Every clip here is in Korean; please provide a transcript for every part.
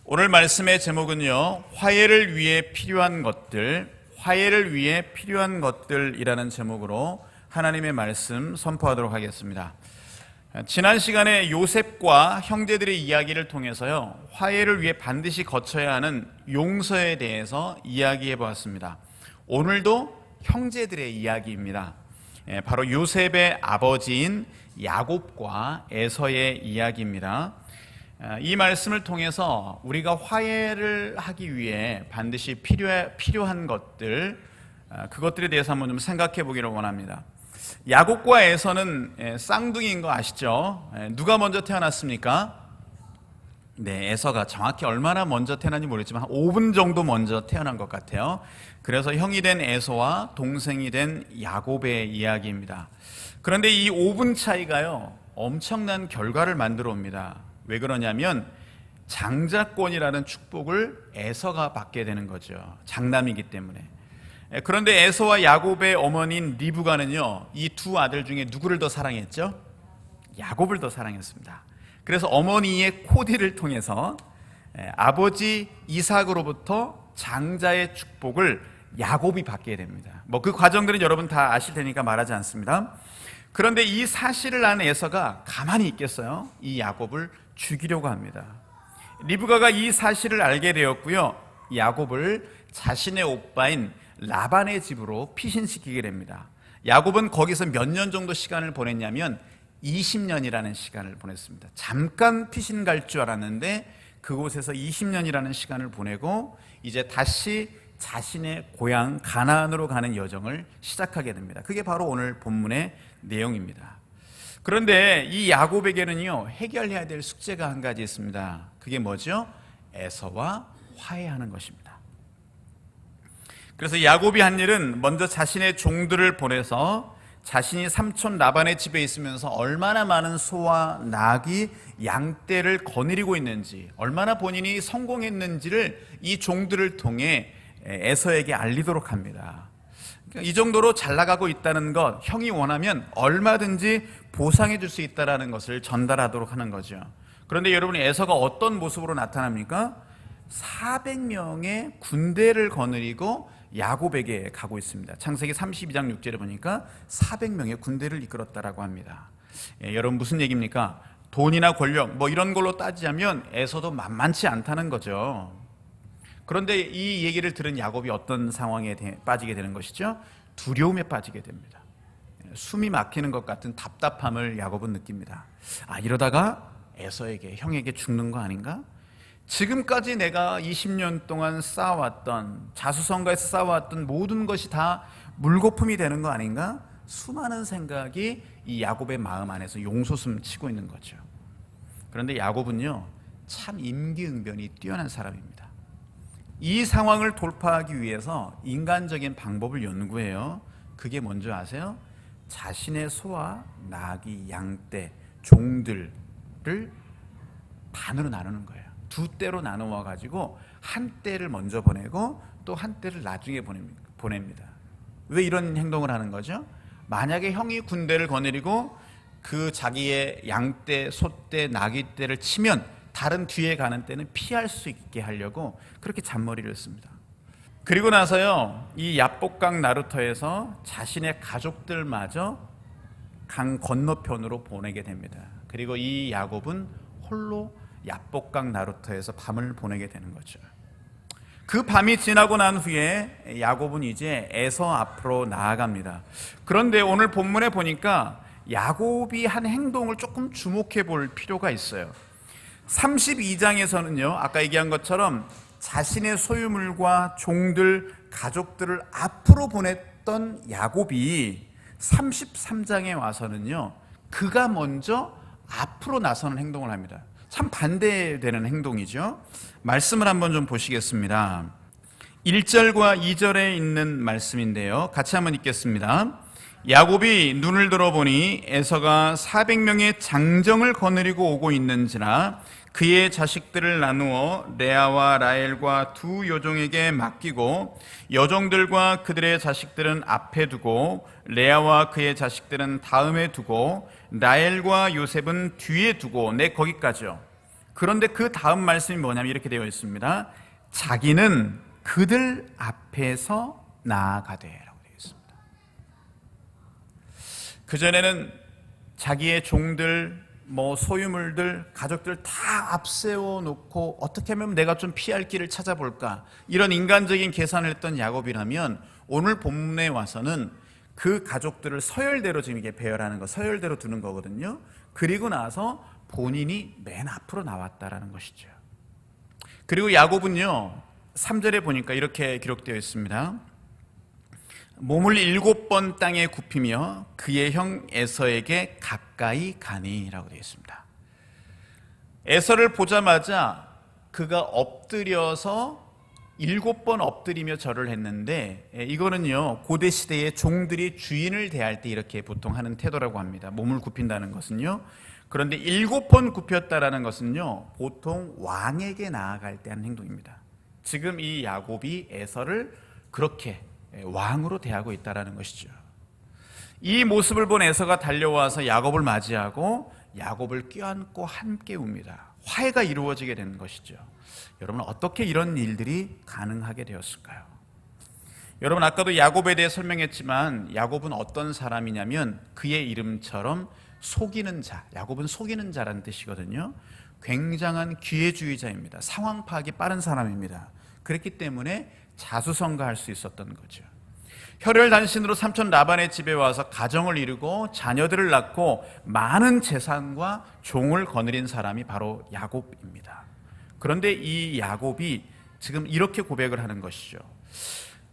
오늘 말씀의 제목은요, 화해를 위해 필요한 것들이라는 제목으로 하나님의 말씀 선포하도록 하겠습니다. 지난 시간에 요셉과 형제들의 이야기를 통해서요, 화해를 위해 반드시 거쳐야 하는 용서에 대해서 이야기해 보았습니다. 오늘도 형제들의 이야기입니다. 바로 요셉의 아버지인 야곱과 에서의 이야기입니다. 이 말씀을 통해서 우리가 화해를 하기 위해 반드시 필요한 것들, 그것들에 대해서 한번 좀 생각해 보기를 원합니다. 야곱과 에서는 쌍둥이인 거 아시죠? 누가 먼저 태어났습니까? 네, 에서가 정확히 얼마나 먼저 태어났는지 모르겠지만 한 5분 정도 먼저 태어난 것 같아요. 그래서 형이 된 에서와 동생이 된 야곱의 이야기입니다. 그런데 이 5분 차이가요, 엄청난 결과를 만들어 옵니다. 왜 그러냐면 장자권이라는 축복을 에서가 받게 되는 거죠. 장남이기 때문에. 그런데 에서와 야곱의 어머니인 리브가는요, 이 두 아들 중에 누구를 더 사랑했죠? 야곱을 더 사랑했습니다. 그래서 어머니의 코디를 통해서 아버지 이삭으로부터 장자의 축복을 야곱이 받게 됩니다. 그 과정들은 여러분 다 아실 테니까 말하지 않습니다. 그런데 이 사실을 안 에서가 가만히 있겠어요? 이 야곱을 죽이려고 합니다. 리브가가 이 사실을 알게 되었고요, 야곱을 자신의 오빠인 라반의 집으로 피신시키게 됩니다. 야곱은 거기서 몇 년 정도 시간을 보냈냐면 20년이라는 시간을 보냈습니다. 잠깐 피신 갈 줄 알았는데 그곳에서 20년이라는 시간을 보내고 이제 다시 자신의 고향 가나안으로 가는 여정을 시작하게 됩니다. 그게 바로 오늘 본문의 내용입니다. 그런데 이 야곱에게는요, 해결해야 될 숙제가 한 가지 있습니다. 그게 뭐죠? 에서와 화해하는 것입니다. 그래서 야곱이 한 일은 먼저 자신의 종들을 보내서 자신이 삼촌 라반의 집에 있으면서 얼마나 많은 소와 나귀, 양떼를 거느리고 있는지, 얼마나 본인이 성공했는지를 이 종들을 통해 에서에게 알리도록 합니다. 이 정도로 잘 나가고 있다는 것, 형이 원하면 얼마든지 보상해 줄 수 있다는 것을 전달하도록 하는 거죠. 그런데 여러분이 에서가 어떤 모습으로 나타납니까? 400명의 군대를 거느리고 야곱에게 가고 있습니다. 창세기 32장 6절에 보니까 400명의 군대를 이끌었다라고 합니다. 여러분 무슨 얘기입니까? 돈이나 권력 이런 걸로 따지자면 에서도 만만치 않다는 거죠. 그런데 이 얘기를 들은 야곱이 어떤 상황에 빠지게 되는 것이죠? 두려움에 빠지게 됩니다. 숨이 막히는 것 같은 답답함을 야곱은 느낍니다. 이러다가 에서에게, 형에게 죽는 거 아닌가? 지금까지 내가 20년 동안 쌓아왔던, 자수성가에서 쌓아왔던 모든 것이 다 물거품이 되는 거 아닌가? 수많은 생각이 이 야곱의 마음 안에서 용솟음 치고 있는 거죠. 그런데 야곱은요, 참 임기응변이 뛰어난 사람입니다. 이 상황을 돌파하기 위해서 인간적인 방법을 연구해요. 그게 뭔지 아세요? 자신의 소와 나귀, 양떼, 종들을 반으로 나누는 거예요. 두 떼로 나누어 가지고 한 떼를 먼저 보내고 또 한 떼를 나중에 보냅니다. 왜 이런 행동을 하는 거죠? 만약에 형이 군대를 거느리고 그 자기의 양떼, 소떼, 나귀떼를 치면 다른 뒤에 가는 떼는 피할 수 있게 하려고 그렇게 잔머리를 씁니다. 그리고 나서요, 이 야복강 나루터에서 자신의 가족들마저 강 건너편으로 보내게 됩니다. 그리고 이 야곱은 홀로 야복강 나루터에서 밤을 보내게 되는 거죠. 그 밤이 지나고 난 후에 야곱은 이제 에서 앞으로 나아갑니다. 그런데 오늘 본문에 보니까 야곱이 한 행동을 조금 주목해 볼 필요가 있어요. 32장에서는요, 아까 얘기한 것처럼 자신의 소유물과 종들, 가족들을 앞으로 보냈던 야곱이 33장에 와서는요, 그가 먼저 앞으로 나서는 행동을 합니다. 참 반대되는 행동이죠. 말씀을 한번 좀 보시겠습니다. 1절과 2절에 있는 말씀인데요, 같이 한번 읽겠습니다. 야곱이 눈을 들어보니 에서가 400명의 장정을 거느리고 오고 있는지라 그의 자식들을 나누어 레아와 라헬과 두 여종에게 맡기고 여종들과 그들의 자식들은 앞에 두고 레아와 그의 자식들은 다음에 두고 라헬과 요셉은 뒤에 두고, 거기까지요. 그런데 그 다음 말씀이 뭐냐면 이렇게 되어 있습니다. 자기는 그들 앞에서 나아가되라고 되어 있습니다. 그전에는 자기의 종들, 소유물들, 가족들 다 앞세워 놓고 어떻게 하면 내가 좀 피할 길을 찾아볼까, 이런 인간적인 계산을 했던 야곱이라면 오늘 본문에 와서는 그 가족들을 서열대로 지금 이게 배열하는 거, 서열대로 두는 거거든요. 그리고 나서 본인이 맨 앞으로 나왔다라는 것이죠. 그리고 야곱은요, 3절에 보니까 이렇게 기록되어 있습니다. 몸을 7번 땅에 굽히며 그의 형 에서에게 가까이 가니라고 되어 있습니다. 에서를 보자마자 그가 엎드려서 7번 엎드리며 절을 했는데, 이거는요 고대 시대의 종들이 주인을 대할 때 이렇게 보통 하는 태도라고 합니다. 몸을 굽힌다는 것은요. 그런데 7번 굽혔다라는 것은요 보통 왕에게 나아갈 때 하는 행동입니다. 지금 이 야곱이 에서를 그렇게 왕으로 대하고 있다라는 것이죠. 이 모습을 본 에서가 달려와서 야곱을 맞이하고 야곱을 껴안고 함께 웁니다. 화해가 이루어지게 되는 것이죠. 여러분, 어떻게 이런 일들이 가능하게 되었을까요? 여러분, 아까도 야곱에 대해 설명했지만 야곱은 어떤 사람이냐면 그의 이름처럼 속이는 자, 야곱은 속이는 자라는 뜻이거든요. 굉장한 기회주의자입니다. 상황 파악이 빠른 사람입니다. 그렇기 때문에 자수성가할 수 있었던 거죠. 혈혈단신으로 삼촌 라반의 집에 와서 가정을 이루고 자녀들을 낳고 많은 재산과 종을 거느린 사람이 바로 야곱입니다. 그런데 이 야곱이 지금 이렇게 고백을 하는 것이죠.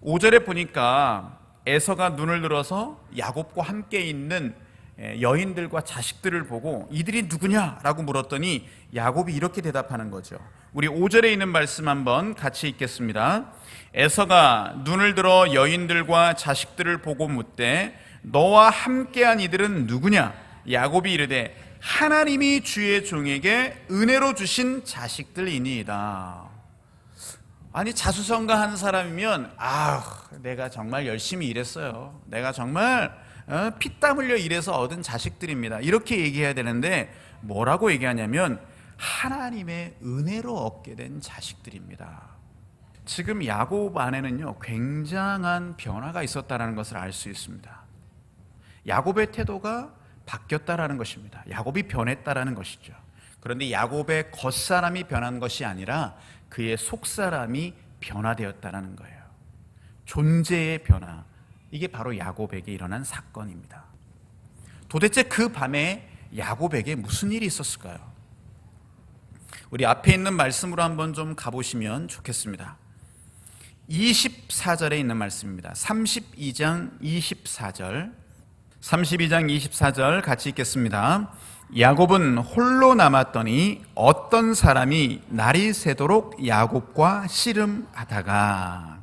5절에 보니까 에서가 눈을 들어서 야곱과 함께 있는 여인들과 자식들을 보고 이들이 누구냐라고 물었더니 야곱이 이렇게 대답하는 거죠. 우리 5절에 있는 말씀 한번 같이 읽겠습니다. 에서가 눈을 들어 여인들과 자식들을 보고 묻되 너와 함께한 이들은 누구냐? 야곱이 이르되 하나님이 주의 종에게 은혜로 주신 자식들이니이다. 아니, 자수성가한 사람이면 내가 정말 열심히 일했어요. 내가 정말 피땀 흘려 일해서 얻은 자식들입니다. 이렇게 얘기해야 되는데 뭐라고 얘기하냐면 하나님의 은혜로 얻게 된 자식들입니다. 지금 야곱 안에는요 굉장한 변화가 있었다는 것을 알 수 있습니다. 야곱의 태도가 바뀌었다라는 것입니다. 야곱이 변했다라는 것이죠. 그런데 야곱의 겉사람이 변한 것이 아니라 그의 속사람이 변화되었다라는 거예요. 존재의 변화, 이게 바로 야곱에게 일어난 사건입니다. 도대체 그 밤에 야곱에게 무슨 일이 있었을까요? 우리 앞에 있는 말씀으로 한번 좀 가보시면 좋겠습니다. 24절에 있는 말씀입니다. 32장 24절, 32장 24절 같이 읽겠습니다. 야곱은 홀로 남았더니 어떤 사람이 날이 새도록 야곱과 씨름하다가,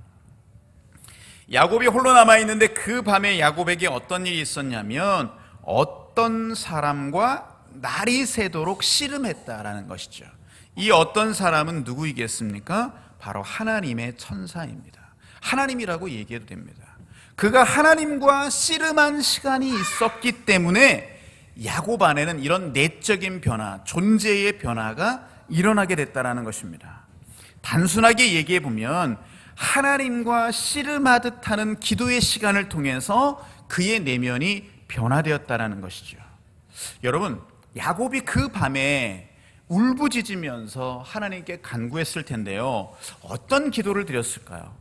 야곱이 홀로 남아있는데 그 밤에 야곱에게 어떤 일이 있었냐면 어떤 사람과 날이 새도록 씨름했다라는 것이죠. 이 어떤 사람은 누구이겠습니까? 바로 하나님의 천사입니다. 하나님이라고 얘기해도 됩니다. 그가 하나님과 씨름한 시간이 있었기 때문에 야곱 안에는 이런 내적인 변화, 존재의 변화가 일어나게 됐다라는 것입니다. 단순하게 얘기해 보면 하나님과 씨름하듯 하는 기도의 시간을 통해서 그의 내면이 변화되었다라는 것이죠. 여러분, 야곱이 그 밤에 울부짖으면서 하나님께 간구했을 텐데요, 어떤 기도를 드렸을까요?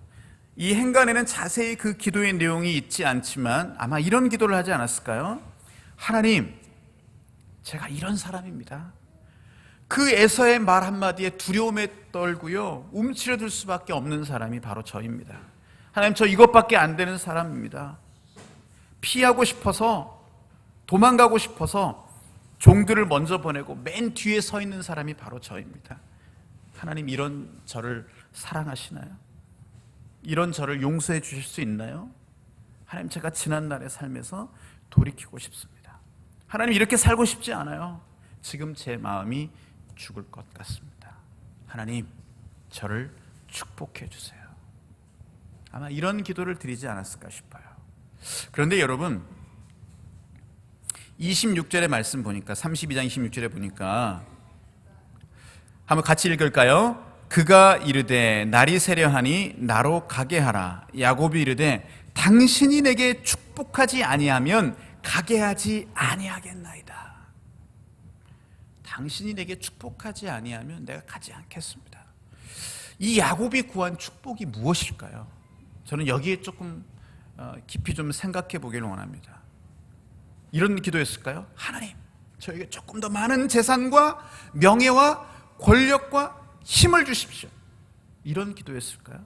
이 행간에는 자세히 그 기도의 내용이 있지 않지만 아마 이런 기도를 하지 않았을까요? 하나님, 제가 이런 사람입니다. 그 에서의 말 한마디에 두려움에 떨고요 움츠러들 수밖에 없는 사람이 바로 저입니다. 하나님, 저 이것밖에 안 되는 사람입니다. 피하고 싶어서, 도망가고 싶어서 종들을 먼저 보내고 맨 뒤에 서 있는 사람이 바로 저입니다. 하나님, 이런 저를 사랑하시나요? 이런 저를 용서해 주실 수 있나요? 하나님, 제가 지난날의 삶에서 돌이키고 싶습니다. 하나님, 이렇게 살고 싶지 않아요. 지금 제 마음이 죽을 것 같습니다. 하나님, 저를 축복해 주세요. 아마 이런 기도를 드리지 않았을까 싶어요. 그런데 여러분, 26절의 말씀 보니까, 32장 26절에 보니까 한번 같이 읽을까요? 그가 이르되 날이 새려하니 나로 가게 하라. 야곱이 이르되 당신이 내게 축복하지 아니하면 가게 하지 아니하겠나이다. 당신이 내게 축복하지 아니하면 내가 가지 않겠습니다. 이 야곱이 구한 축복이 무엇일까요? 저는 여기에 조금 깊이 좀 생각해 보기를 원합니다. 이런 기도였을까요? 하나님, 저에게 조금 더 많은 재산과 명예와 권력과 힘을 주십시오. 이런 기도였을까요?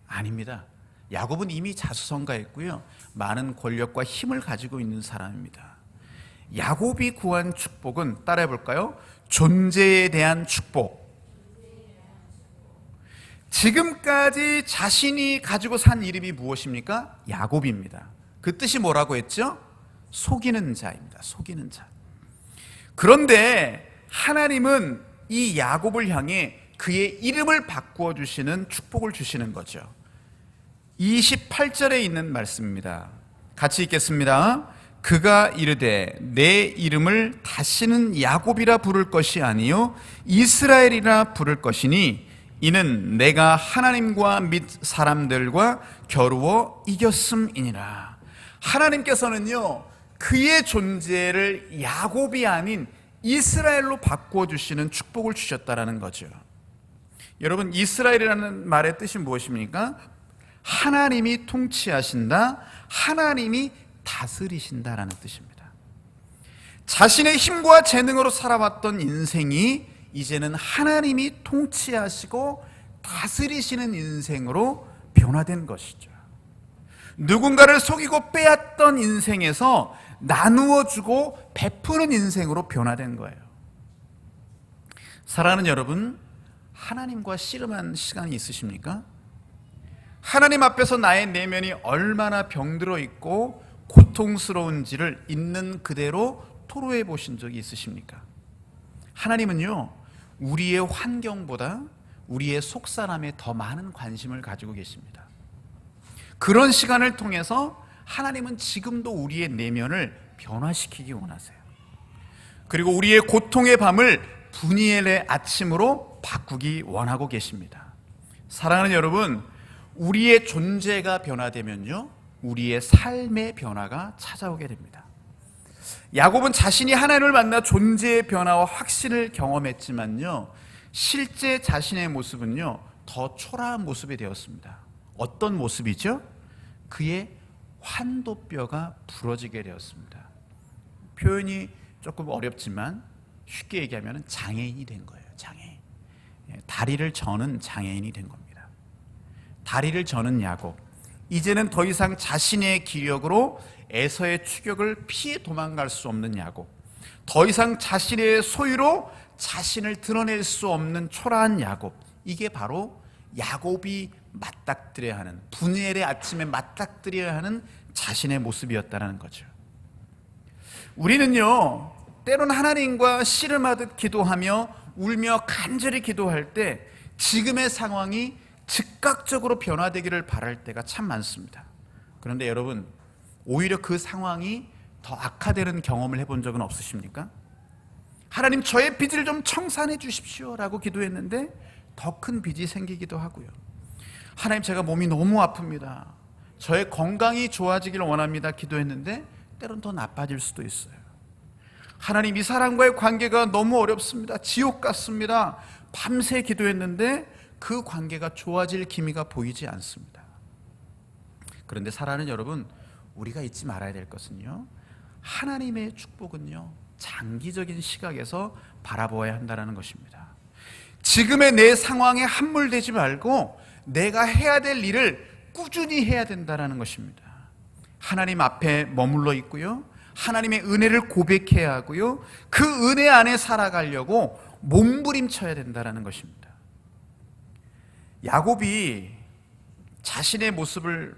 아닙니다. 야곱은 이미 자수성가했고요, 많은 권력과 힘을 가지고 있는 사람입니다. 야곱이 구한 축복은 따라해 볼까요? 존재에 대한 축복. 지금까지 자신이 가지고 산 이름이 무엇입니까? 야곱입니다. 그 뜻이 뭐라고 했죠? 속이는 자입니다. 속이는 자. 그런데 하나님은 이 야곱을 향해 그의 이름을 바꾸어 주시는 축복을 주시는 거죠. 28절에 있는 말씀입니다. 같이 읽겠습니다. 그가 이르되 내 이름을 다시는 야곱이라 부를 것이 아니요 이스라엘이라 부를 것이니 이는 내가 하나님과 및 사람들과 겨루어 이겼음이니라. 하나님께서는요, 그의 존재를 야곱이 아닌 이스라엘로 바꾸어 주시는 축복을 주셨다라는 거죠. 여러분, 이스라엘이라는 말의 뜻이 무엇입니까? 하나님이 통치하신다, 하나님이 다스리신다라는 뜻입니다. 자신의 힘과 재능으로 살아왔던 인생이 이제는 하나님이 통치하시고 다스리시는 인생으로 변화된 것이죠. 누군가를 속이고 빼앗던 인생에서 나누어주고 베푸는 인생으로 변화된 거예요. 사랑하는 여러분, 하나님과 씨름한 시간이 있으십니까? 하나님 앞에서 나의 내면이 얼마나 병들어 있고 고통스러운지를 있는 그대로 토로해 보신 적이 있으십니까? 하나님은요, 우리의 환경보다 우리의 속사람에 더 많은 관심을 가지고 계십니다. 그런 시간을 통해서 하나님은 지금도 우리의 내면을 변화시키기 원하세요. 그리고 우리의 고통의 밤을 분이엘의 아침으로 바꾸기 원하고 계십니다. 사랑하는 여러분, 우리의 존재가 변화되면요, 우리의 삶의 변화가 찾아오게 됩니다. 야곱은 자신이 하나님을 만나 존재의 변화와 확신을 경험했지만요, 실제 자신의 모습은요, 더 초라한 모습이 되었습니다. 어떤 모습이죠? 그의 환도뼈가 부러지게 되었습니다. 표현이 조금 어렵지만 쉽게 얘기하면 장애인이 된 거예요. 장애인. 다리를 저는 장애인이 된 겁니다. 다리를 저는 야곱. 이제는 더 이상 자신의 기력으로 에서의 추격을 피해 도망갈 수 없는 야곱. 더 이상 자신의 소유로 자신을 드러낼 수 없는 초라한 야곱. 이게 바로 야곱이 맞닥뜨려야 하는, 분이엘의 아침에 맞닥뜨려야 하는 자신의 모습이었다는 거죠. 우리는요, 때론 하나님과 씨름하듯 기도하며 울며 간절히 기도할 때 지금의 상황이 즉각적으로 변화되기를 바랄 때가 참 많습니다. 그런데 여러분, 오히려 그 상황이 더 악화되는 경험을 해본 적은 없으십니까? 하나님, 저의 빚을 좀 청산해 주십시오 라고 기도했는데 더 큰 빚이 생기기도 하고요. 하나님, 제가 몸이 너무 아픕니다, 저의 건강이 좋아지기를 원합니다 기도했는데 때론 더 나빠질 수도 있어요. 하나님, 이 사람과의 관계가 너무 어렵습니다, 지옥 같습니다, 밤새 기도했는데 그 관계가 좋아질 기미가 보이지 않습니다. 그런데 사랑하는 여러분, 우리가 잊지 말아야 될 것은요, 하나님의 축복은요, 장기적인 시각에서 바라보아야 한다는 것입니다. 지금의 내 상황에 함몰되지 말고 내가 해야 될 일을 꾸준히 해야 된다는 것입니다. 하나님 앞에 머물러 있고요, 하나님의 은혜를 고백해야 하고요, 그 은혜 안에 살아가려고 몸부림쳐야 된다는 것입니다. 야곱이 자신의 모습을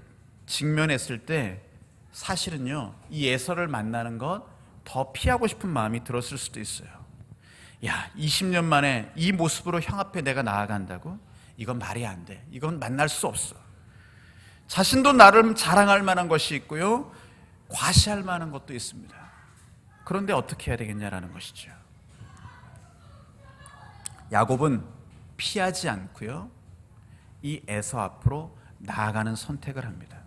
직면했을 때 사실은요, 이 에서를 만나는 것 더 피하고 싶은 마음이 들었을 수도 있어요. 야, 20년 만에 이 모습으로 형 앞에 내가 나아간다고? 이건 말이 안 돼. 이건 만날 수 없어. 자신도 나름 자랑할 만한 것이 있고요, 과시할 만한 것도 있습니다. 그런데 어떻게 해야 되겠냐라는 것이죠. 야곱은 피하지 않고요, 이 에서 앞으로 나아가는 선택을 합니다.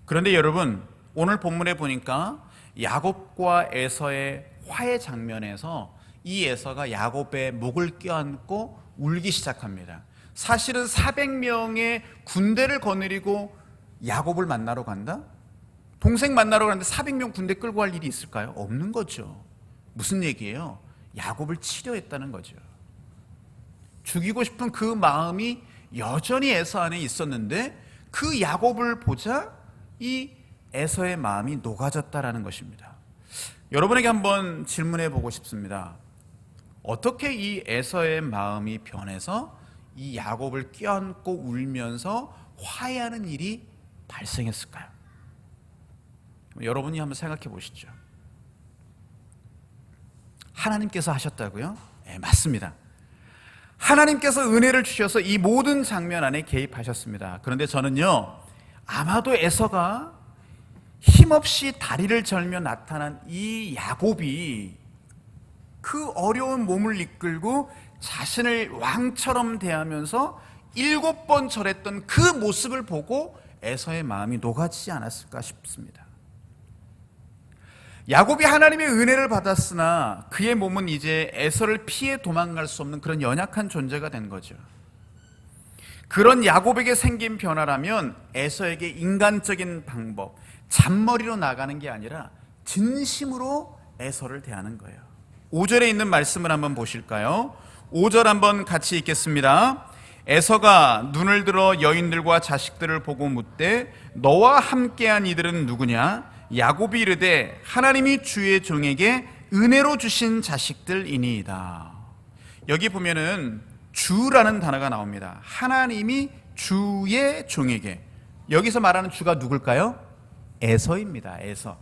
그런데 여러분, 오늘 본문에 보니까 야곱과 에서의 화해 장면에서 이 에서가 야곱의 목을 껴안고 울기 시작합니다. 사실은 400명의 군대를 거느리고 야곱을 만나러 간다? 동생 만나러 가는데 400명 군대 끌고 갈 일이 있을까요? 없는 거죠. 무슨 얘기예요? 야곱을 치료했다는 거죠. 죽이고 싶은 그 마음이 여전히 에서 안에 있었는데 그 야곱을 보자 이 에서의 마음이 녹아졌다라는 것입니다. 여러분에게 한번 질문해 보고 싶습니다. 어떻게 이 에서의 마음이 변해서 이 야곱을 껴안고 울면서 화해하는 일이 발생했을까요? 여러분이 한번 생각해 보시죠. 하나님께서 하셨다고요? 네, 맞습니다. 하나님께서 은혜를 주셔서 이 모든 장면 안에 개입하셨습니다. 그런데 저는요, 아마도 에서가 힘없이 다리를 절며 나타난 이 야곱이 그 어려운 몸을 이끌고 자신을 왕처럼 대하면서 7번 절했던 그 모습을 보고 에서의 마음이 녹아지지 않았을까 싶습니다. 야곱이 하나님의 은혜를 받았으나 그의 몸은 이제 에서를 피해 도망갈 수 없는 그런 연약한 존재가 된 거죠. 그런 야곱에게 생긴 변화라면 에서에게 인간적인 방법, 잔머리로 나가는 게 아니라 진심으로 에서를 대하는 거예요. 5절에 있는 말씀을 한번 보실까요? 5절 한번 같이 읽겠습니다. 에서가 눈을 들어 여인들과 자식들을 보고 묻되 너와 함께한 이들은 누구냐? 야곱이 이르되 하나님이 주의 종에게 은혜로 주신 자식들이니이다. 여기 보면은 주라는 단어가 나옵니다. 하나님이 주의 종에게. 여기서 말하는 주가 누굴까요? 에서입니다. 에서.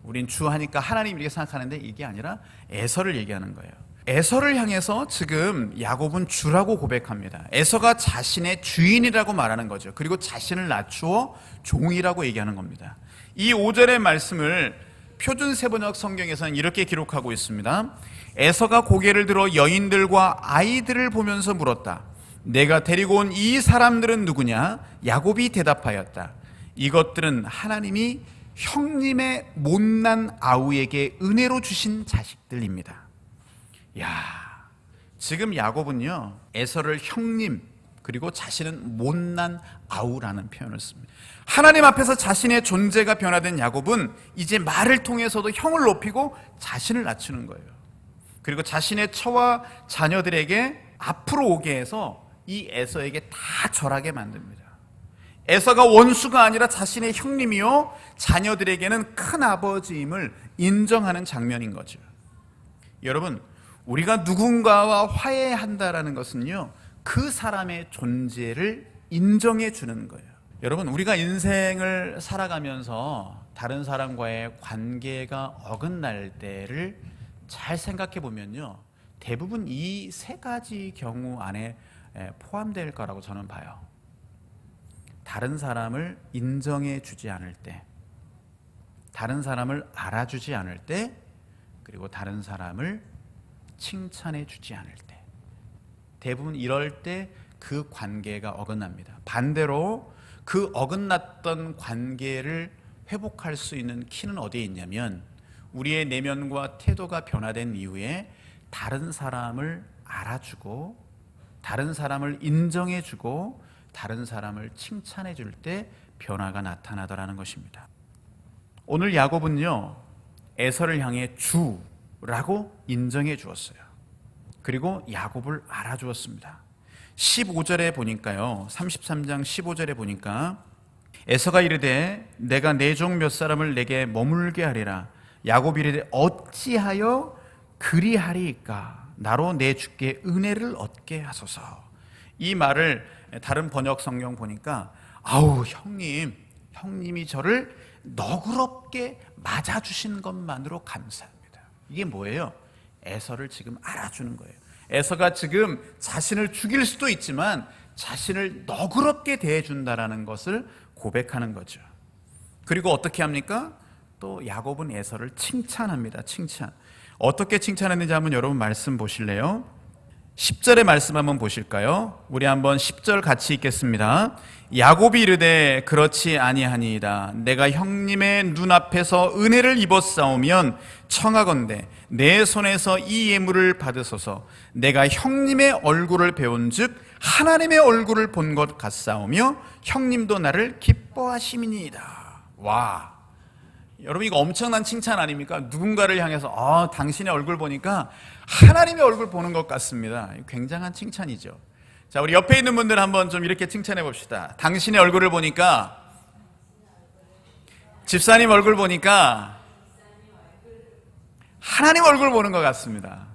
우린 주 하니까 하나님 이렇게 생각하는데 이게 아니라 에서를 얘기하는 거예요. 에서를 향해서 지금 야곱은 주라고 고백합니다. 에서가 자신의 주인이라고 말하는 거죠. 그리고 자신을 낮추어 종이라고 얘기하는 겁니다. 이 5절의 말씀을 표준 세번역 성경에서는 이렇게 기록하고 있습니다. 에서가 고개를 들어 여인들과 아이들을 보면서 물었다. 내가 데리고 온 이 사람들은 누구냐? 야곱이 대답하였다. 이것들은 하나님이 형님의 못난 아우에게 은혜로 주신 자식들입니다. 야, 지금 야곱은요, 에서를 형님, 그리고 자신은 못난 아우라는 표현을 씁니다. 하나님 앞에서 자신의 존재가 변화된 야곱은 이제 말을 통해서도 형을 높이고 자신을 낮추는 거예요. 그리고 자신의 처와 자녀들에게 앞으로 오게 해서 이 에서에게 다 절하게 만듭니다. 에서가 원수가 아니라 자신의 형님이요, 자녀들에게는 큰 아버지임을 인정하는 장면인 거죠. 여러분, 우리가 누군가와 화해한다라는 것은요, 그 사람의 존재를 인정해 주는 거예요. 여러분, 우리가 인생을 살아가면서 다른 사람과의 관계가 어긋날 때를 잘 생각해 보면요, 대부분 이 세 가지 경우 안에 포함될 거라고 저는 봐요. 다른 사람을 인정해 주지 않을 때, 다른 사람을 알아주지 않을 때, 그리고 다른 사람을 칭찬해 주지 않을 때. 대부분 이럴 때 그 관계가 어긋납니다. 반대로 그 어긋났던 관계를 회복할 수 있는 키는 어디에 있냐면, 우리의 내면과 태도가 변화된 이후에 다른 사람을 알아주고, 다른 사람을 인정해주고, 다른 사람을 칭찬해 줄 때 변화가 나타나더라는 것입니다. 오늘 야곱은요, 에서를 향해 주라고 인정해 주었어요. 그리고 야곱을 알아주었습니다. 15절에 보니까요, 33장 15절에 보니까 에서가 이르되 내가 내 종 몇 사람을 내게 머물게 하리라. 야곱이 이르되 어찌하여 그리하리이까? 나로 내 주께 은혜를 얻게 하소서. 이 말을 다른 번역 성경 보니까 아우 형님이 저를 너그럽게 맞아주신 것만으로 감사합니다. 이게 뭐예요? 에서를 지금 알아주는 거예요. 에서가 지금 자신을 죽일 수도 있지만 자신을 너그럽게 대해준다라는 것을 고백하는 거죠. 그리고 어떻게 합니까? 또 야곱은 에서를 칭찬합니다. 칭찬. 어떻게 칭찬했는지 한번 여러분 말씀 보실래요? 10절의 말씀 한번 보실까요? 우리 한번 10절 같이 읽겠습니다. 야곱이 이르되 그렇지 아니하니이다. 내가 형님의 눈앞에서 은혜를 입었사오면 청하건대 내 손에서 이 예물을 받으소서. 내가 형님의 얼굴을 배운즉 하나님의 얼굴을 본 것 같사오며 형님도 나를 기뻐하심이니이다. 와, 여러분 이거 엄청난 칭찬 아닙니까? 누군가를 향해서 당신의 얼굴 보니까 하나님의 얼굴 보는 것 같습니다. 굉장한 칭찬이죠. 자, 우리 옆에 있는 분들 한번 좀 이렇게 칭찬해 봅시다. 당신의 얼굴을 보니까, 집사님 얼굴 보니까 하나님 얼굴 보는 것 같습니다.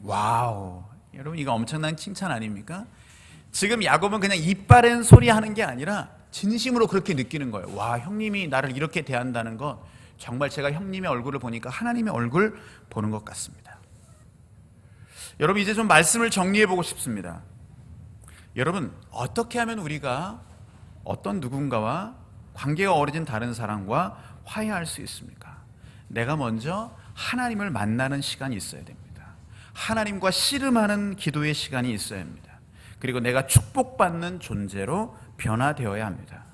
와우, 여러분 이거 엄청난 칭찬 아닙니까? 지금 야곱은 그냥 입 바른 소리 하는 게 아니라 진심으로 그렇게 느끼는 거예요. 와, 형님이 나를 이렇게 대한다는 건 정말 제가 형님의 얼굴을 보니까 하나님의 얼굴 보는 것 같습니다. 여러분 이제 좀 말씀을 정리해 보고 싶습니다. 여러분 어떻게 하면 우리가 어떤 누군가와 관계가 어려진 다른 사람과 화해할 수 있습니까? 내가 먼저 하나님을 만나는 시간이 있어야 됩니다. 하나님과 씨름하는 기도의 시간이 있어야 합니다. 그리고 내가 축복받는 존재로 변화되어야 합니다.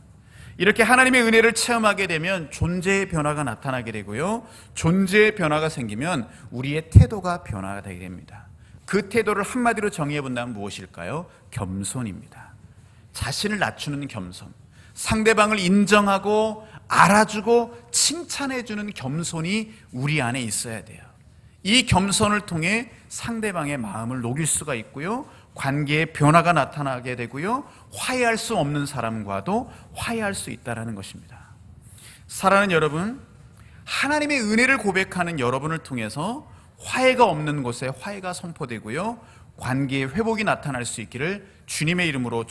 이렇게 하나님의 은혜를 체험하게 되면 존재의 변화가 나타나게 되고요, 존재의 변화가 생기면 우리의 태도가 변화가 되게 됩니다. 그 태도를 한마디로 정의해 본다면 무엇일까요? 겸손입니다. 자신을 낮추는 겸손, 상대방을 인정하고 알아주고 칭찬해주는 겸손이 우리 안에 있어야 돼요. 이 겸손을 통해 상대방의 마음을 녹일 수가 있고요, 관계의 변화가 나타나게 되고요, 화해할 수 없는 사람과도 화해할 수 있다는 것입니다. 사랑하는 여러분, 하나님의 은혜를 고백하는 여러분을 통해서 화해가 없는 곳에 화해가 선포되고요, 관계의 회복이 나타날 수 있기를 주님의 이름으로